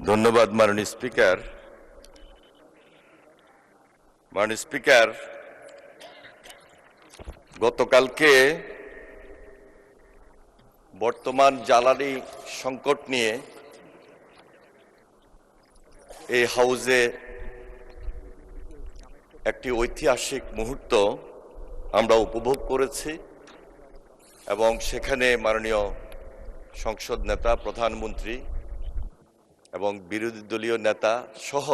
ধন্যবাদ মাননীয় স্পিকার। মাননীয় স্পিকার, গতকালকে বর্তমান জ্বালানি সংকট নিয়ে এই হাউজে একটি ঐতিহাসিক মুহূর্ত আমরা উপভোগ করেছি এবং সেখানে মাননীয় সংসদ নেতা, প্রধানমন্ত্রী এবং বিরোধী দলীয় নেতা সহ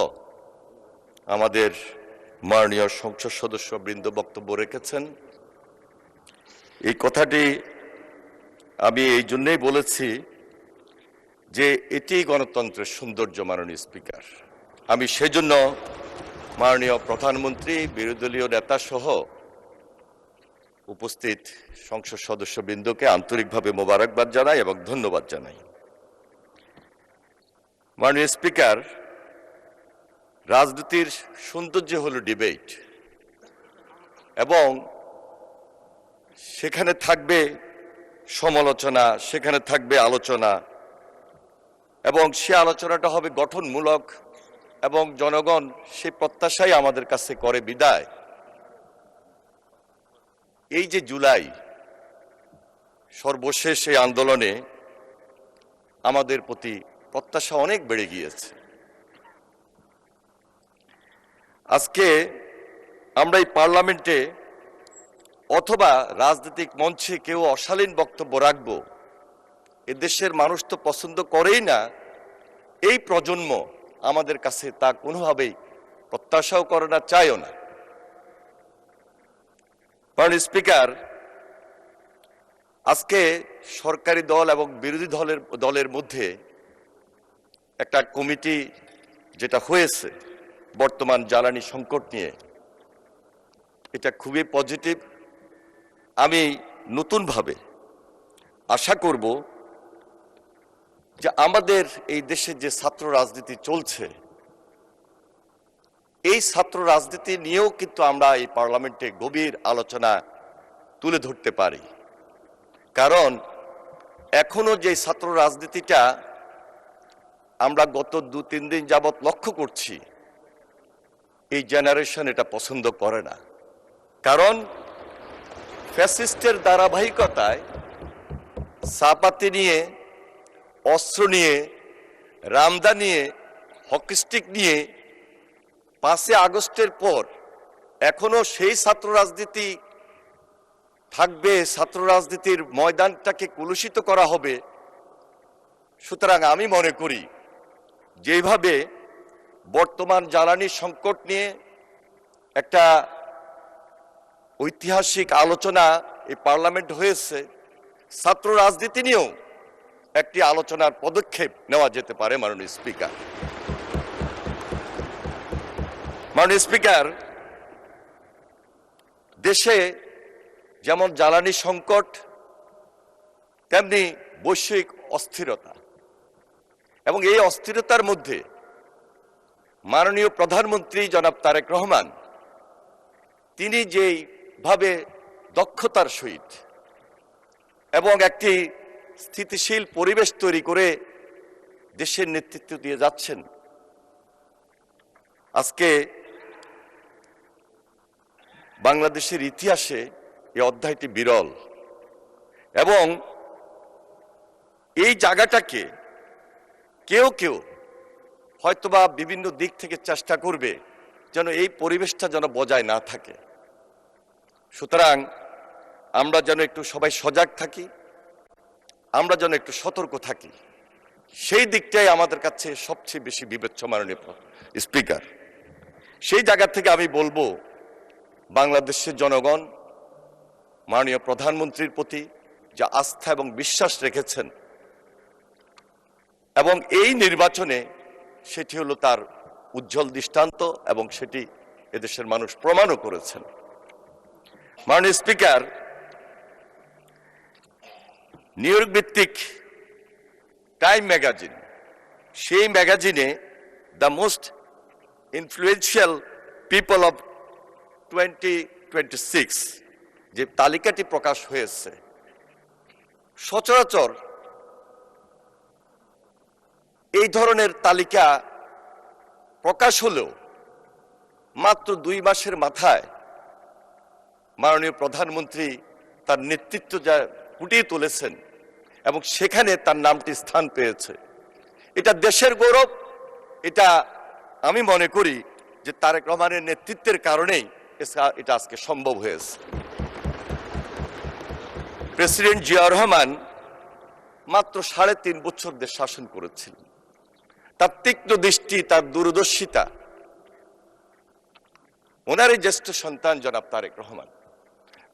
আমাদের মাননীয় সংসদ সদস্যবৃন্দ বক্তব্য রেখেছেন। এই কথাটি আমি এই জন্যই বলেছি যে এটি গণতন্ত্রের সৌন্দর্য। মাননীয় স্পিকার, আমি সেজন্য মাননীয় প্রধানমন্ত্রী, বিরোধী দলীয় নেতা সহ উপস্থিত সংসদ সদস্যবৃন্দকে আন্তরিকভাবে মোবারকবাদ জানাই এবং ধন্যবাদ জানাই। মাননীয় স্পিকার, রাজনীতির সৌন্দর্য হলো ডিবেট এবং সেখানে থাকবে সমালোচনা, সেখানে থাকবে আলোচনা এবং সে আলোচনাটা হবে গঠনমূলক এবং জনগণ সে প্রত্যাশাই আমাদের কাছে করে বিদায়। এই যে জুলাই সর্বশেষ এই আন্দোলনে আমাদের প্রতি প্রত্যাশা অনেক বেড়ে গিয়েছে। আজকে আমরা এই পার্লামেন্টে অথবা রাজনৈতিক মঞ্চে কেউ অশালীন বক্তব্য রাখব, এদেশের মানুষ তো পছন্দ করেই না। এই প্রজন্ম আমাদের কাছে তা কোনোভাবেই প্রত্যাশাও করে না, চায়ও না। মাননীয় স্পিকার, আজকে সরকারি দল এবং বিরোধী দলের মধ্যে একটা কমিটি যেটা হয়েছে বর্তমান জ্বালানি সংকট নিয়ে, এটা খুবই পজিটিভ। আমি নতুনভাবে আশা করব যে আমাদের এই দেশে যে ছাত্র রাজনীতি চলছে, এই ছাত্র রাজনীতি নিয়েও কিন্তু আমরা এই পার্লামেন্টে গভীর আলোচনা তুলে ধরতে পারি। কারণ এখনো যে ছাত্র রাজনীতিটা আমরা গত 2-3 দিন যাবৎ লক্ষ্য করছি, এই জেনারেশন এটা পছন্দ করে না। কারণ ফ্যাসিস্টের ধারাবাহিকতায় চাপাতি নিয়ে, অস্ত্র নিয়ে, রামদা নিয়ে, হকিস্টিক নিয়ে 5 আগস্টের পর এখনো সেই ছাত্র রাজনীতি থাকবে, ছাত্র রাজনীতির ময়দানটাকে কলুষিত করা হবে। সুতরাং আমি মনে করি যেভাবে বর্তমান জ্বালানি সংকট নিয়ে একটা ঐতিহাসিক আলোচনা এই পার্লামেন্ট হয়েছে, ছাত্র রাজনীতি নিয়েও একটি আলোচনার পদক্ষেপ নেওয়া যেতে পারে। মাননীয় স্পিকার, মাননীয় স্পিকার, দেশে যেমন জ্বালানি সংকট তেমনি বৈশ্বিক অস্থিরতা, এবং এই অস্থিরতার মধ্যে মাননীয় প্রধানমন্ত্রী জনাব তারেক রহমান তিনি যেভাবে দক্ষতার সহিত এবং একটি স্থিতিশীল পরিবেশ তৈরি করে দেশের নেতৃত্ব দিয়ে যাচ্ছেন, আজকে বাংলাদেশের ইতিহাসে এই অধ্যায়টি বিরল। এবং এই জায়গাটাকে কেউ কেউ হয়তোবা বিভিন্ন দিক থেকে চেষ্টা করবে যেন এই পরিবেশটা যেন বজায় না থাকে। সুতরাং আমরা যেন একটু সবাই সজাগ থাকি, আমরা যেন একটু সতর্ক থাকি, সেই দিকটাই আমাদের কাছে সবচেয়ে বেশি বিবেচ্য। মাননীয় স্পিকার, সেই জায়গা থেকে আমি বলবো বাংলাদেশের জনগণ মাননীয় প্রধানমন্ত্রীর প্রতি যে আস্থা এবং বিশ্বাস রেখেছেন, এবং এই নির্বাচনে সেটি হলো তার উজ্জ্বল দৃষ্টান্ত এবং সেটি এদেশের মানুষ প্রমাণও করেছেন। মাননীয় স্পিকার, নিউ ইয়র্ক ভিত্তিক টাইম ম্যাগাজিন, সেই ম্যাগাজিনে the most influential people of 2026 যে তালিকাটি প্রকাশ হয়েছে, সচরাচর এই ধরনের তালিকা প্রকাশ হলেও মাত্র 2 মাসের মাথায় মাননীয় প্রধানমন্ত্রী তার নেতৃত্ব যা ফুটিয়ে তুলেছেন এবং সেখানে তার নামটি স্থান পেয়েছে, এটা দেশের গৌরব। এটা আমি মনে করি যে তারেক রহমানের নেতৃত্বের কারণেই এটা আজকে সম্ভব হয়েছে। প্রেসিডেন্ট জিয়া রহমান মাত্র 3.5 বছর দেশ শাসন করেছিলেন। তার তীক্ষ্ণ দৃষ্টি, তার দূরদর্শিতা, ওনারই জ্যেষ্ঠ সন্তান জনাব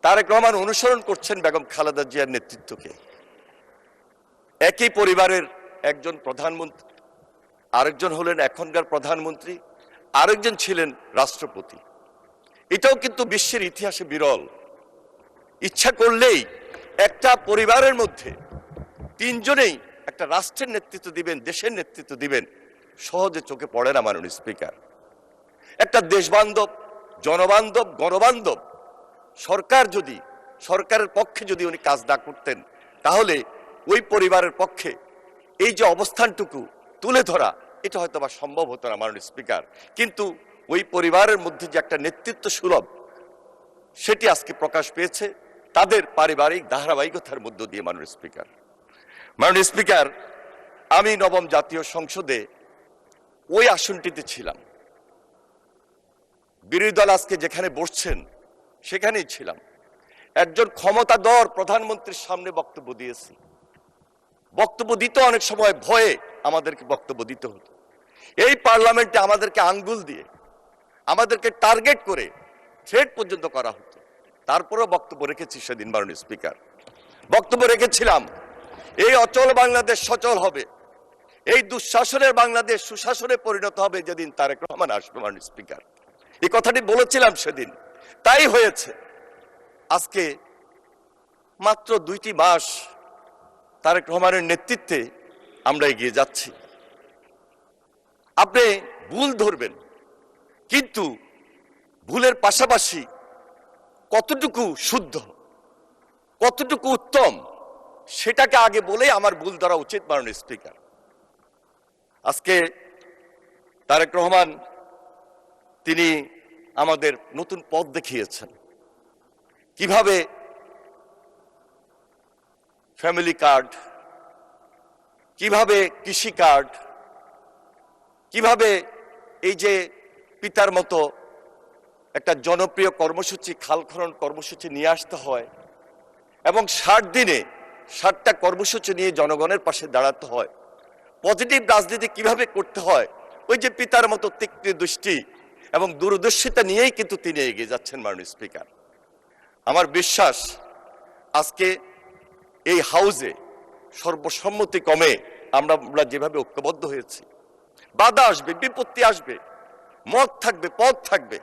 তারেক রহমান অনুসরণ করছেন বেগম খালেদা জিয়ার নেতৃত্বকে। একই পরিবারের একজন প্রধানমন্ত্রী, আরেকজন হলেন এখনকার প্রধানমন্ত্রী, আরেকজন ছিলেন রাষ্ট্রপতি। এটাও কিন্তু বিশ্বের ইতিহাসে বিরল। ইচ্ছা করলেই একটা পরিবারের মধ্যে 3 জনেই একটা রাষ্ট্রের নেতৃত্ব দিবেন, দেশের নেতৃত্ব দিবেন, সহজে চোখে পড়ে না মাননীয় স্পিকার। একটা দেশবান্ধব, জনবান্ধব, গণবান্ধব সরকারের পক্ষে যদি উনি কাজ না করতেন, তাহলে ওই পরিবারের পক্ষে এই যে অবস্থানটুকু তুলে ধরা, এটা হয়তো বা সম্ভব হতো না মাননীয় স্পিকার। কিন্তু ওই পরিবারের মধ্যে যে একটা নেতৃত্ব সুলভ, সেটি আজকে প্রকাশ পেয়েছে তাদের পারিবারিক ধারাবাহিকতার মধ্য দিয়ে। মাননীয় স্পিকার, আমি 9ম জাতীয় সংসদে ওই আসনটিতে ছিলাম। বিরোধী দল আজকে যেখানে বসছেন সেখানেই ছিলাম। একজন ক্ষমতাধর প্রধানমন্ত্রীর সামনে বক্তব্য দিয়েছি। বক্তব্য দিতে অনেক সময় ভয়ে আমাদেরকে বক্তব্য দিতে হতো। এই পার্লামেন্টে আমাদেরকে আঙ্গুল দিয়ে, আমাদেরকে টার্গেট করে থ্রেট পর্যন্ত করা হতো। তারপরেও বক্তব্য রেখেছি সেদিন মাননীয় স্পিকার। বক্তব্য রেখেছিলাম, এই অচল বাংলাদেশ সচল হবে, এই দুঃশাসনের বাংলাদেশ সুশাসনে পরিণত হবে যেদিন তারেক রহমান আসবে মাননীয় স্পিকার। এই কথাটি বলেছিলাম সেদিন, তাই হয়েছে। আজকে মাত্র 2টি মাস তারেক রহমানের নেতৃত্বে আমরা এগিয়ে যাচ্ছি। আপনি ভুল ধরবেন, কিন্তু ভুলের পাশাপাশি কতটুকু শুদ্ধ, কতটুকু উত্তম, সেটাকে আগে বলে আমার ভুল ধরা উচিত মাননীয় স্পিকার। আজকে তারেক রহমান তিনি আমাদের নতুন পথ দেখিয়েছেন, কিভাবে ফ্যামিলি কার্ড, কিভাবে কৃষি কার্ড, কিভাবে এই যে পিতার মতো একটা জনপ্রিয় কর্মসূচি, খাল খনন কর্মসূচি নিয়ে আসতে হয় এবং 60 দিনে 60টা কর্মসূচি নিয়ে জনগণের পাশে দাঁড়াতে হয়। পজিটিভ রাজনীতি কিভাবে করতে হয়, ওই যে পিতার মতো তীক্ষ্ণ দৃষ্টি এবং দূরদর্শিতা নিয়েই কিন্তু তিনি এগিয়ে যাচ্ছেন মাননীয় স্পিকার। আমার বিশ্বাস আজকে এই হাউজে সর্বসম্মতি কমে আমরা যেভাবে ঐক্যবদ্ধ হয়েছি, বাধা আসবে, বিপত্তি আসবে, মত থাকবে, পথ থাকবে,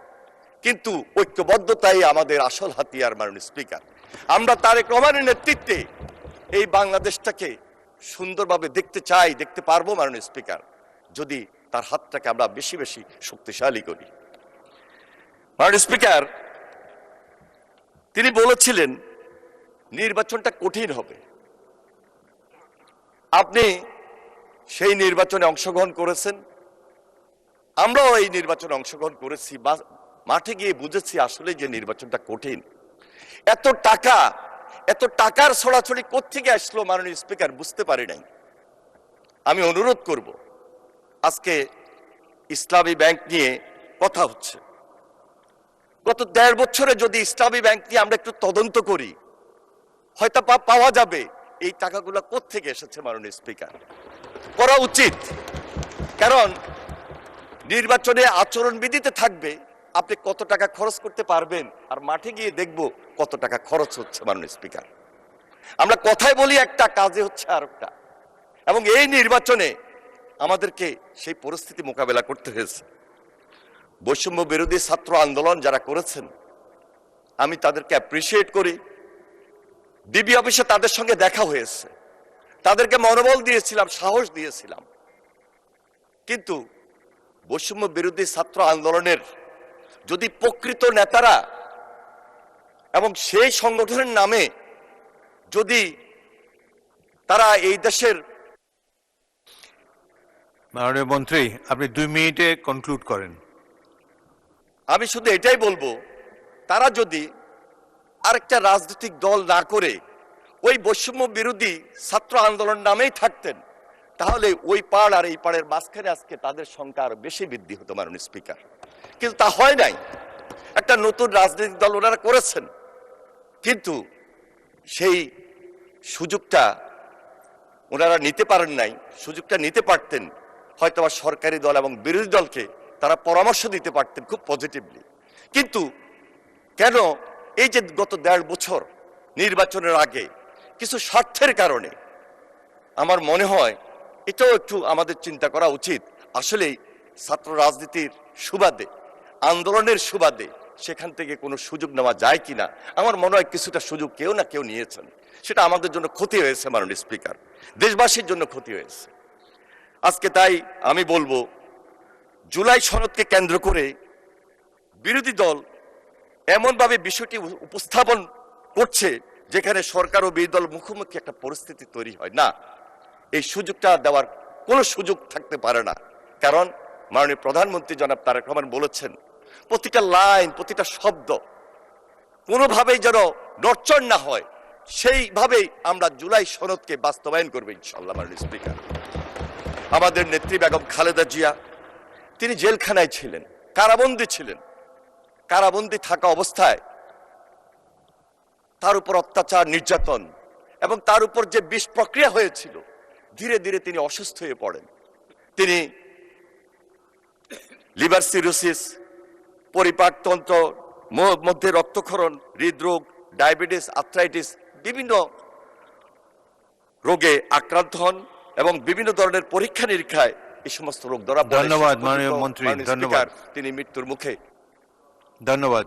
কিন্তু ঐক্যবদ্ধতাই আমাদের আসল হাতিয়ার মাননীয় স্পিকার। আমরা তারেক রহমানের নেতৃত্বে এই বাংলাদেশটাকে সুন্দরভাবে দেখতে চাই, দেখতে পারবো মাননীয় স্পিকার, যদি তার হাতটাকে আমরা বেশি বেশি শক্তিশালী করি। মাননীয় স্পিকার, তিনি বলেছিলেন নির্বাচনটা কঠিন হবে। আপনি সেই নির্বাচনে অংশগ্রহণ করেছেন, আমরাও এই নির্বাচনে অংশগ্রহণ করেছি। মাঠে গিয়ে বুঝেছি আসলে যে নির্বাচনটা কঠিন। এত টাকার ছড়াছড়ি কোত্থেকে আসলো মাননীয় স্পিকার, বুঝতে পারি নাই। আমি অনুরোধ করব, আজকে ইসলামী ব্যাংক নিয়ে কথা হচ্ছে। গত 1.5 বছরে যদি ইসলামী ব্যাংক নিয়ে আমরা একটু তদন্ত করি, হয়তো পাওয়া যাবে এই টাকাগুলো কোত্থেকে এসেছে মাননীয় স্পিকার। করা উচিত, কারণ নির্বাচনে আচরণবিধিতে থাকবে আপনি কত টাকা খরচ করতে পারবেন, আর মাঠে গিয়ে দেখব কত টাকা খরচ হচ্ছে মাননীয় স্পিকার। আমরা কথায় বলি একটা, কাজে হচ্ছে আরেকটা, এবং এই নির্বাচনে আমাদেরকে সেই পরিস্থিতি মোকাবেলা করতে হয়েছে। বৈষম্য বিরোধী ছাত্র আন্দোলন যারা করেছেন, আমি তাদেরকে অ্যাপ্রিসিয়েট করি। ডিবি অফিসে তাদের সঙ্গে দেখা হয়েছে, তাদেরকে মনোবল দিয়েছিলাম, সাহস দিয়েছিলাম। কিন্তু বৈষম্য বিরোধী ছাত্র আন্দোলনের যদি প্রকৃত নেতারা এবং সেই সংগঠনের নামে যদি তারা এই দেশের মাননীয় মন্ত্রী, আপনি 2 মিনিটে কনক্লুড করেন। আমি শুধু এটাই বলবো, তারা যদি আরেকটা রাজনৈতিক দল না করে ওই বৈষম্য বিরোধী ছাত্র আন্দোলন নামেই থাকতেন, তাহলে ওই পাড় আর এই পাড়ের মাঝখানে আজকে তাদের সংখ্যা আরো বেশি বৃদ্ধি হতো মাননীয় স্পিকার। কিন্তু তা হয় নাই। একটা নতুন রাজনৈতিক দল ওনারা করেছেন, কিন্তু সেই সুযোগটা ওনারা নিতে পারেন নাই। সুযোগটা নিতে পারতেন, হয়তো বা সরকারি দল এবং বিরোধী দলকে তারা পরামর্শ দিতে পারতেন খুব পজিটিভলি। কিন্তু কেন এই যে গত 1.5 বছর নির্বাচনের আগে কিছু স্বার্থের কারণে, আমার মনে হয় এটাও একটু আমাদের চিন্তা করা উচিত। আসলেই ছাত্র রাজনীতির সুবাদে, আন্দোলনের সুবাদে সেখান থেকে কোনো সুযোগ নেওয়া যায় কিনা। আমার মনে হয় কিছুটা সুযোগ কেউ না কেউ নিয়েছেন, সেটা আমাদের জন্য ক্ষতি হয়েছে মাননীয় স্পিকার, দেশবাসীর জন্য ক্ষতি হয়েছে। আজকে তাই আমি বলবো, জুলাই সনদকে কেন্দ্র করে বিরোধী দল এমনভাবে বিষয়টি উপস্থাপন করছে যেখানে সরকার ও বিরোধী দল মুখোমুখি একটা পরিস্থিতি তৈরি হয় না। এই সুযোগটা দেওয়ার কোনো সুযোগ থাকতে পারে না, কারণ মাননীয় প্রধানমন্ত্রী জনাব তারেক রহমান বলেছেন প্রতিটা লাইন, প্রতিটা শব্দ কোনোভাবেই যেন নড়চড় না হয়, সেইভাবেই আমরা জুলাই সনদকে বাস্তবায়ন করবো ইনশাআল্লাহ। মাননীয় স্পিকার, আমাদের নেত্রী বেগম খালেদা জিয়া, তিনি জেলখানায় ছিলেন, কারাবন্দী ছিলেন। কারাবন্দী থাকা অবস্থায় তার উপর অত্যাচার, নির্যাতন এবং তার উপর যে বিষ প্রক্রিয়া হয়েছিল, ধীরে ধীরে তিনি অসুস্থ হয়ে পড়েন। তিনি লিভার সিরোসিস, পরিপাকতন্ত্র মধ্যে রক্তক্ষরণ, হৃদরোগ, ডায়াবেটিস, আর্থ্রাইটিস, বিভিন্ন রোগে আক্রান্ত হন এবং বিভিন্ন ধরনের পরীক্ষা নিরীক্ষায় এই সমস্ত রোগ ধরা পড়ে। ধন্যবাদ মাননীয় মন্ত্রী, ধন্যবাদ। তিনি মৃত্যুর মুখে। ধন্যবাদ।